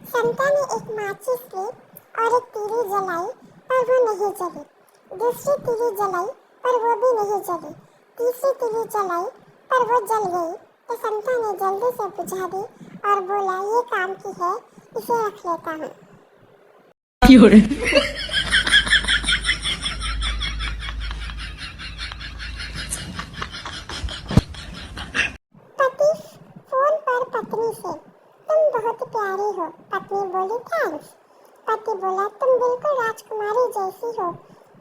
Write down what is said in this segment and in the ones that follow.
संता ने एक माचिस ली और एक तीली जलाई पर वो नहीं जली। दूसरी तीली जलाई पर वो भी नहीं जली। तीसरी तीली जलाई पर वो जल गई तो संता ने जल्दी से बुझा दी और बोला, ये काम की है, इसे रख लेता हूँ। पति फोन पर पत्नी से, तुम बहुत प्यारी हो। पत्नी बोली, थैंक्स। पति बोला, तुम बिल्कुल राजकुमारी जैसी हो।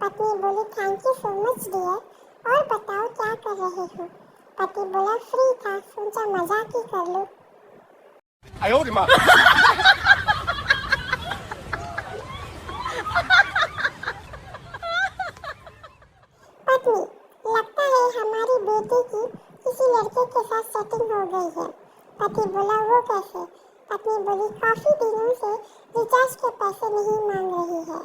पत्नी बोली, thank you so much dear. और बताओ क्या कर रहे हो? पति बोला, फ्री था, सोचा मजाक ही कर लूं। पत्नी, लगता है हमारी बेटी की किसी लड़के के साथ सेटिंग हो गई है। पति बोला, वो कैसे? पत्नी बोली, काफी दिनों से रिचार्ज के पैसे नहीं मांग रही है।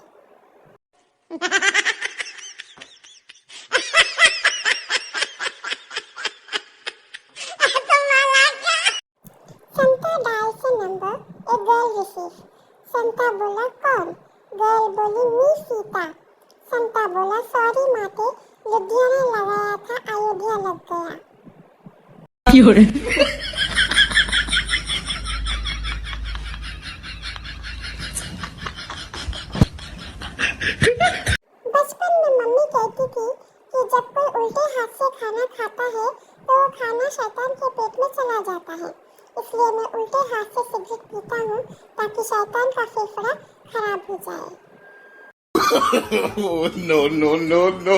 संता डायल से नंबर, ए गर्ल रिसीव। संता बोला, कौन? गर्ल बोली, मी सीता। संता बोला, सॉरी माते, लुधियाना लगाया था, अयोध्या लग गया। बचपन में मम्मी कहती थी कि जब कोई उल्टे हाथ से खाना खाता है तो वो खाना शैतान के पेट में चला जाता है। इसलिए मैं उल्टे हाथ से सिगरेट पीता हूँ ताकि शैतान का फेफड़ा खराब हो जाए। No, no, no, no.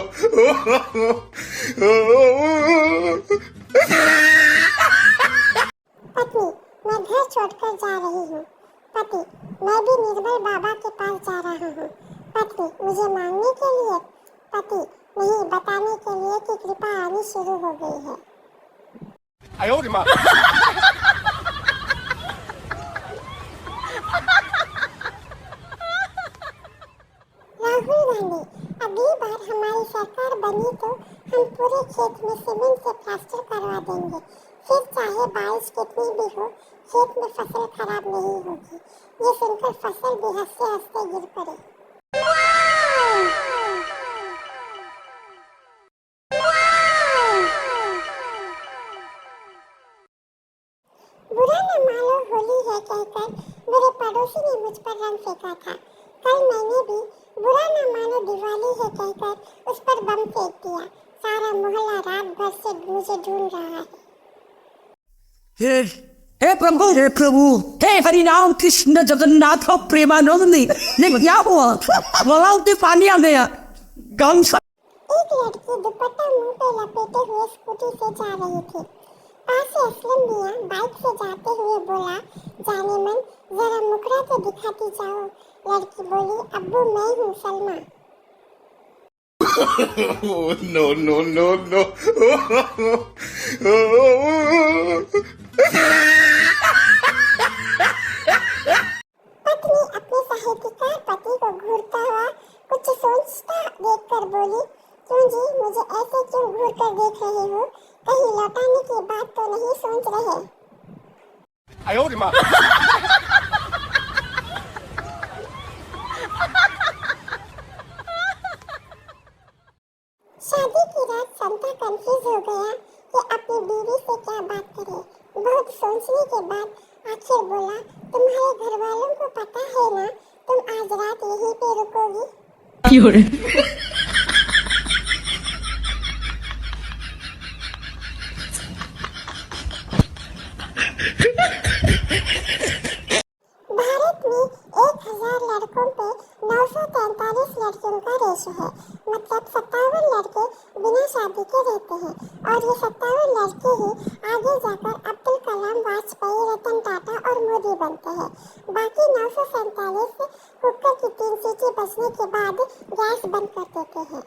पत्नी, मैं घर छोड़कर जा रही हूँ। पति, मैं भी निर्बल बाबा के पास जा रहा हूँ। पत्नी, मुझे मांगने के लिए? पति, नहीं, बताने के लिए कि कृपा आनी शुरू हो गई है। राहुल गांधी, अगली बार हमारी सरकार बनी तो हम पूरे खेत में सीमेंट से प्लास्टर करवा देंगे। फिर चाहे बारिश कितनी भी हो, खेत में फसल खराब नहीं होगी। ये सुनकर फसल भी हंसते हंसते गिर पड़ी। बुरा न मानो होली है कहकर मेरे पड़ोसी ने मुझ पर रंग फेंका था। कल मैंने भी बुरा न मानो दिवाली है कहकर उस पर बम फेंक दिया। सारा मोहल्ला रात भर से मुझे ढूंढ रहा है। हे प्रभु, हे हरिनाम कृष्ण जगन्नाथ प्रेमानंद, ये क्या हुआ? गलाव पानी आ गया। गम सा एक लड़की दुपट्टा मुंह पे लपेटे हुए स्कूटी से जा रही थी। पास से असलम मियां बाइक से जाते हुए बोला, जाने मन जरा मुखड़ा तो दिखाती जाओ। लड़की बोली, अब्बू मैं हूँ Salma. No, no, no, no. पत्नी अपने साहित्यकार पति को घूरता हुआ कुछ सोचता देखकर बोली, क्यों जी, मुझे ऐसे क्यों घूर कर देख रहे हो? कहीं लौटाने की बात तो नहीं सोच रहे? शादी की रात संता कंफ्यूज हो गया कि अपनी बीवी से क्या बात करे। बहुत सोचने के बाद आखिर बोला, तुम्हारे घर वालों को पता है ना तुम आज रात यहीं पे रुकोगी? भारत में 1000 लड़कों पे 943 लड़कियों का रेशो है। मतलब 57 लड़के बिना शादी के रहते हैं और ये 57 लड़के ही आगे जाकर अब्दुल कलाम, वाजपेयी, रतन टाटा और मोदी बनते हैं। बाकी 947 कुकर की 3 सीटी बजने के बाद गैस बंद कर देते हैं।